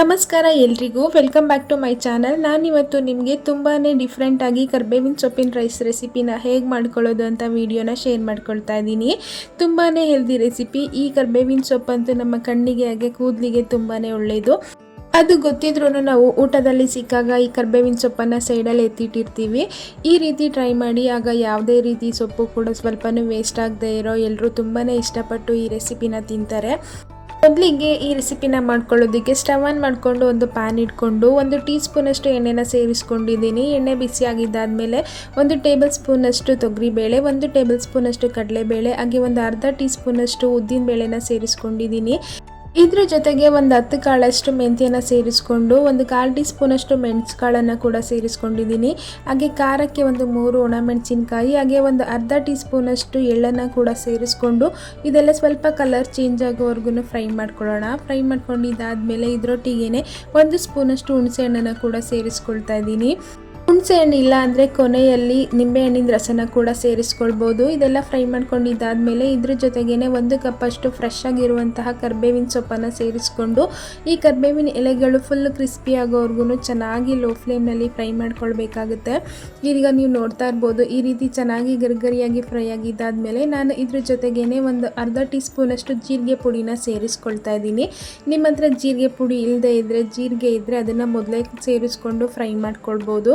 ನಮಸ್ಕಾರ ಎಲ್ರಿಗೂ welcome back to my channel. ನಾನಿವತ್ತು ನಿಮಗೆ ತುಂಬಾ ಡಿಫ್ರೆಂಟಾಗಿ ಕರ್ಬೇವಿನ ಸೊಪ್ಪಿನ ರೈಸ್ ರೆಸಿಪಿನ ಹೇಗೆ ಮಾಡ್ಕೊಳ್ಳೋದು ಅಂತ ವಿಡಿಯೋನ ಶೇರ್ ಮಾಡ್ಕೊಳ್ತಾ ಇದ್ದೀನಿ. ತುಂಬಾ ಹೆಲ್ದಿ ರೆಸಿಪಿ. ಈ ಕರ್ಬೇವಿನ ಸೊಪ್ಪಂತೂ ನಮ್ಮ ಕಣ್ಣಿಗೆ ಹಾಗೆ ಕೂದಲಿಗೆ ತುಂಬಾ ಒಳ್ಳೆಯದು. ಅದು ಗೊತ್ತಿದ್ರೂ ನಾವು ಊಟದಲ್ಲಿ ಸಿಕ್ಕಾಗ ಈ ಕರ್ಬೇವಿನ ಸೊಪ್ಪನ್ನು ಸೈಡಲ್ಲಿ ಎತ್ತಿಟ್ಟಿರ್ತೀವಿ. ಈ ರೀತಿ ಟ್ರೈ ಮಾಡಿ, ಆಗ ಯಾವುದೇ ರೀತಿ ಸೊಪ್ಪು ಕೂಡ ಸ್ವಲ್ಪನೂ ವೇಸ್ಟ್ ಆಗದೆ ಇರೋ ಎಲ್ಲರೂ ತುಂಬಾ ಇಷ್ಟಪಟ್ಟು ಈ ರೆಸಿಪಿನ ತಿಂತಾರೆ. ಮೊದಲಿಗೆ ಈ ರೆಸಿಪಿನ ಮಾಡ್ಕೊಳ್ಳೋದಕ್ಕೆ ಸ್ಟವ್ ಆನ್ ಮಾಡಿಕೊಂಡು ಒಂದು ಪ್ಯಾನ್ ಇಟ್ಕೊಂಡು 1 ಟೀ ಸ್ಪೂನಷ್ಟು ಎಣ್ಣೆನ ಸೇರಿಸ್ಕೊಂಡಿದ್ದೀನಿ. ಎಣ್ಣೆ ಬಿಸಿ ಆಗಿದ್ದಾದಮೇಲೆ 1 ಟೇಬಲ್ ಸ್ಪೂನಷ್ಟು ತೊಗರಿಬೇಳೆ, 1 ಟೇಬಲ್ ಸ್ಪೂನಷ್ಟು ಕಡಲೆಬೇಳೆ, ಹಾಗೆ ಒಂದು ಅರ್ಧ ಟೀ ಸ್ಪೂನಷ್ಟು ಉದ್ದಿನ ಬೇಳೆನ ಸೇರಿಸ್ಕೊಂಡಿದ್ದೀನಿ. ಇದ್ರ ಜೊತೆಗೆ ಒಂದು 10 ಕಾಳಷ್ಟು ಮೆಂತ್ಯನ ಸೇರಿಸ್ಕೊಂಡು 1/4 ಟೀ ಸ್ಪೂನಷ್ಟು ಮೆಣಸು ಕಾಳನ್ನು ಕೂಡ ಸೇರಿಸ್ಕೊಂಡಿದ್ದೀನಿ. ಹಾಗೆ ಖಾರಕ್ಕೆ 3 ಒಣಮೆಣಸಿನ್ಕಾಯಿ, ಹಾಗೆ ಒಂದು ಅರ್ಧ ಟೀ ಸ್ಪೂನಷ್ಟು ಎಳ್ಳನ್ನು ಕೂಡ ಸೇರಿಸ್ಕೊಂಡು ಇದೆಲ್ಲ ಸ್ವಲ್ಪ ಕಲರ್ ಚೇಂಜ್ ಆಗೋವರೆಗೂ ಫ್ರೈ ಮಾಡ್ಕೊಳ್ಳೋಣ. ಫ್ರೈ ಮಾಡ್ಕೊಂಡಿದ್ದಾದಮೇಲೆ ಇದರೊಟ್ಟಿಗೆ 1 ಸ್ಪೂನಷ್ಟು ಹುಣಸೆ ಹಣ್ಣನ್ನು ಕೂಡ ಸೇರಿಸ್ಕೊಳ್ತಾ ಇದ್ದೀನಿ. ಹುಣಸೆ ಹಣ್ಣು ಇಲ್ಲ ಅಂದರೆ ಕೊನೆಯಲ್ಲಿ ನಿಂಬೆಹಣ್ಣಿನ ರಸನ ಕೂಡ ಸೇರಿಸ್ಕೊಳ್ಬೋದು. ಇದೆಲ್ಲ ಫ್ರೈ ಮಾಡ್ಕೊಂಡಿದ್ದಾದಮೇಲೆ ಇದ್ರ ಜೊತೆಗೇ 1 ಕಪ್ಪಷ್ಟು ಫ್ರೆಶ್ ಆಗಿರುವಂತಹ ಕರ್ಬೇವಿನ ಸೊಪ್ಪನ್ನು ಸೇರಿಸ್ಕೊಂಡು ಈ ಕರ್ಬೇವಿನ ಎಲೆಗಳು ಫುಲ್ ಕ್ರಿಸ್ಪಿ ಆಗೋವರೆಗೂ ಚೆನ್ನಾಗಿ ಲೋ ಫ್ಲೇಮ್ನಲ್ಲಿ ಫ್ರೈ ಮಾಡ್ಕೊಳ್ಬೇಕಾಗುತ್ತೆ. ಈಗ ನೀವು ನೋಡ್ತಾ ಇರ್ಬೋದು, ಈ ರೀತಿ ಚೆನ್ನಾಗಿ ಗರಿಗರಿಯಾಗಿ ಫ್ರೈ ಆಗಿದ್ದಾದಮೇಲೆ ನಾನು ಇದ್ರ ಜೊತೆಗೇ ಒಂದು ಅರ್ಧ ಟೀ ಸ್ಪೂನಷ್ಟು ಜೀರಿಗೆ ಪುಡಿನ ಸೇರಿಸ್ಕೊಳ್ತಾ ಇದ್ದೀನಿ. ನಿಮ್ಮ ಹತ್ರ ಜೀರಿಗೆ ಪುಡಿ ಇಲ್ಲದೆ ಇದ್ದರೆ, ಜೀರಿಗೆ ಇದ್ದರೆ ಅದನ್ನು ಮೊದಲೇ ಸೇರಿಸ್ಕೊಂಡು ಫ್ರೈ ಮಾಡ್ಕೊಳ್ಬೋದು.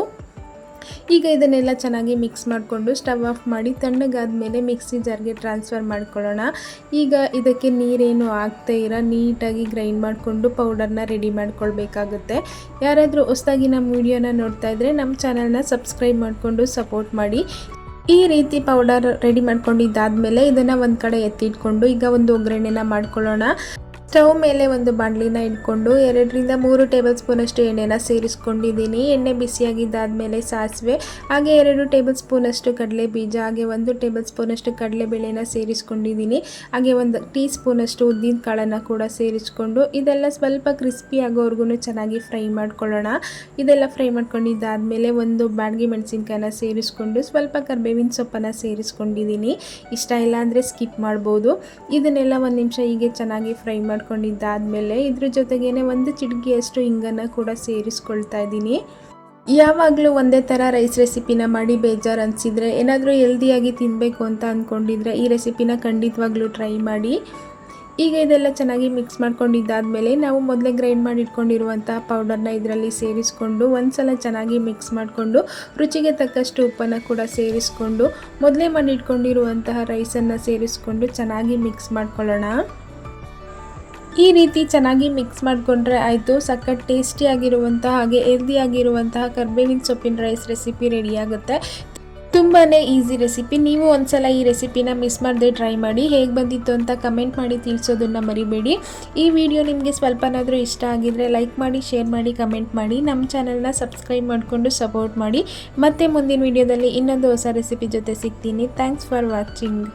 ಈಗ ಇದನ್ನೆಲ್ಲ ಚೆನ್ನಾಗಿ ಮಿಕ್ಸ್ ಮಾಡಿಕೊಂಡು ಸ್ಟವ್ ಆಫ್ ಮಾಡಿ ತಣ್ಣಗಾದ ಮೇಲೆ ಮಿಕ್ಸಿ ಜಾರ್ಗೆ ಟ್ರಾನ್ಸ್ಫರ್ ಮಾಡ್ಕೊಳ್ಳೋಣ. ಈಗ ಇದಕ್ಕೆ ನೀರೇನು ಹಾಕ್ತಾ ಇರೋ ನೀಟಾಗಿ ಗ್ರೈಂಡ್ ಮಾಡಿಕೊಂಡು ಪೌಡರ್ನ ರೆಡಿ ಮಾಡ್ಕೊಳ್ಬೇಕಾಗುತ್ತೆ. ಯಾರಾದರೂ ಹೊಸದಾಗಿ ನಮ್ಮ ವಿಡಿಯೋನ ನೋಡ್ತಾ ಇದ್ದರೆ ನಮ್ಮ ಚಾನಲ್ನ ಸಬ್ಸ್ಕ್ರೈಬ್ ಮಾಡಿಕೊಂಡು ಸಪೋರ್ಟ್ ಮಾಡಿ. ಈ ರೀತಿ ಪೌಡರ್ ರೆಡಿ ಮಾಡ್ಕೊಂಡಿದ್ದಾದಮೇಲೆ ಇದನ್ನು ಒಂದು ಕಡೆ ಎತ್ತಿಟ್ಕೊಂಡು ಈಗ ಒಂದು ಒಗ್ಗರಣೆನ ಮಾಡ್ಕೊಳ್ಳೋಣ. ಸ್ಟವ್ ಮೇಲೆ ಒಂದು ಬಾಣಲಿನ ಇಟ್ಕೊಂಡು 2 3 ಟೇಬಲ್ ಸ್ಪೂನಷ್ಟು ಎಣ್ಣೆನ ಸೇರಿಸ್ಕೊಂಡಿದ್ದೀನಿ. ಎಣ್ಣೆ ಬಿಸಿಯಾಗಿದ್ದಾದಮೇಲೆ ಸಾಸಿವೆ, ಹಾಗೆ 2 ಟೇಬಲ್ ಸ್ಪೂನಷ್ಟು ಕಡಲೆ ಬೀಜ, ಹಾಗೆ 1 ಟೇಬಲ್ ಸ್ಪೂನಷ್ಟು ಕಡಲೆಬೇಳೆನ ಸೇರಿಸ್ಕೊಂಡಿದ್ದೀನಿ. ಹಾಗೆ 1 ಟೀ ಸ್ಪೂನಷ್ಟು ಉದ್ದಿನ ಕಾಳನ್ನು ಕೂಡ ಸೇರಿಸ್ಕೊಂಡು ಇದೆಲ್ಲ ಸ್ವಲ್ಪ ಕ್ರಿಸ್ಪಿ ಆಗೋವರೆಗೂ ಚೆನ್ನಾಗಿ ಫ್ರೈ ಮಾಡ್ಕೊಳ್ಳೋಣ. ಇದೆಲ್ಲ ಫ್ರೈ ಮಾಡ್ಕೊಂಡಿದ್ದಾದಮೇಲೆ ಒಂದು ಬ್ಯಾಡಗಿ ಮೆಣಸಿನ್ಕಾಯಿನ ಸೇರಿಸ್ಕೊಂಡು ಸ್ವಲ್ಪ ಕರ್ಬೇವಿನ ಸೊಪ್ಪನ್ನು ಸೇರಿಸ್ಕೊಂಡಿದ್ದೀನಿ. ಇಷ್ಟ ಇಲ್ಲ ಅಂದರೆ ಸ್ಕಿಪ್ ಮಾಡ್ಬೋದು. ಇದನ್ನೆಲ್ಲ 1 ನಿಮಿಷ ಹೀಗೆ ಚೆನ್ನಾಗಿ ಫ್ರೈ ಮಾಡ್ಕೊಂಡಿದ್ದಾದಮೇಲೆ ಇದ್ರ ಜೊತೆಗೇನೆ 1 ಚಿಟಿಕೆಯಷ್ಟು ಹಿಂಗನ್ನು ಕೂಡ ಸೇರಿಸ್ಕೊಳ್ತಾ ಇದ್ದೀನಿ. ಯಾವಾಗಲೂ ಒಂದೇ ಥರ ರೈಸ್ ರೆಸಿಪಿನ ಮಾಡಿ ಬೇಜಾರು ಅನಿಸಿದರೆ, ಏನಾದರೂ ಹೆಲ್ದಿಯಾಗಿ ತಿನ್ನಬೇಕು ಅಂತ ಅಂದ್ಕೊಂಡಿದ್ರೆ ಈ ರೆಸಿಪಿನ ಖಂಡಿತವಾಗ್ಲೂ ಟ್ರೈ ಮಾಡಿ. ಈಗ ಇದೆಲ್ಲ ಚೆನ್ನಾಗಿ ಮಿಕ್ಸ್ ಮಾಡ್ಕೊಂಡಿದ್ದಾದಮೇಲೆ ನಾವು ಮೊದಲೇ ಗ್ರೈಂಡ್ ಮಾಡಿ ಇಟ್ಕೊಂಡಿರುವಂಥ ಪೌಡರ್ನ ಇದರಲ್ಲಿ ಸೇರಿಸ್ಕೊಂಡು ಒಂದ್ಸಲ ಚೆನ್ನಾಗಿ ಮಿಕ್ಸ್ ಮಾಡಿಕೊಂಡು ರುಚಿಗೆ ತಕ್ಕಷ್ಟು ಉಪ್ಪನ್ನು ಕೂಡ ಸೇರಿಸ್ಕೊಂಡು ಮೊದಲೇ ಮಾಡಿ ಇಟ್ಕೊಂಡಿರುವಂತಹ ರೈಸನ್ನು ಸೇರಿಸ್ಕೊಂಡು ಚೆನ್ನಾಗಿ ಮಿಕ್ಸ್ ಮಾಡ್ಕೊಳ್ಳೋಣ. ಈ ರೀತಿ ಚೆನ್ನಾಗಿ ಮಿಕ್ಸ್ ಮಾಡಿಕೊಂಡ್ರೆ ಆಯಿತು, ಸಖತ್ ಟೇಸ್ಟಿಯಾಗಿರುವಂತಹ ಹಾಗೆ ಹೆಲ್ದಿಯಾಗಿರುವಂತಹ ಕರ್ಬೇವಿನ ಸೊಪ್ಪಿನ ರೈಸ್ ರೆಸಿಪಿ ರೆಡಿಯಾಗುತ್ತೆ. ತುಂಬಾ ಈಸಿ ರೆಸಿಪಿ. ನೀವು ಒಂದ್ಸಲ ಈ ರೆಸಿಪಿನ ಮಿಸ್ ಮಾಡದೆ ಟ್ರೈ ಮಾಡಿ. ಹೇಗೆ ಬಂದಿತ್ತು ಅಂತ ಕಮೆಂಟ್ ಮಾಡಿ ತಿಳಿಸೋದನ್ನು ಮರಿಬೇಡಿ. ಈ ವಿಡಿಯೋ ನಿಮಗೆ ಸ್ವಲ್ಪನಾದರೂ ಇಷ್ಟ ಆಗಿದರೆ ಲೈಕ್ ಮಾಡಿ, ಶೇರ್ ಮಾಡಿ, ಕಮೆಂಟ್ ಮಾಡಿ. ನಮ್ಮ ಚಾನಲ್ನ ಸಬ್ಸ್ಕ್ರೈಬ್ ಮಾಡಿಕೊಂಡು ಸಪೋರ್ಟ್ ಮಾಡಿ. ಮತ್ತೆ ಮುಂದಿನ ವಿಡಿಯೋದಲ್ಲಿ ಇನ್ನೊಂದು ಹೊಸ ರೆಸಿಪಿ ಜೊತೆ ಸಿಗ್ತೀನಿ. Thanks for watching.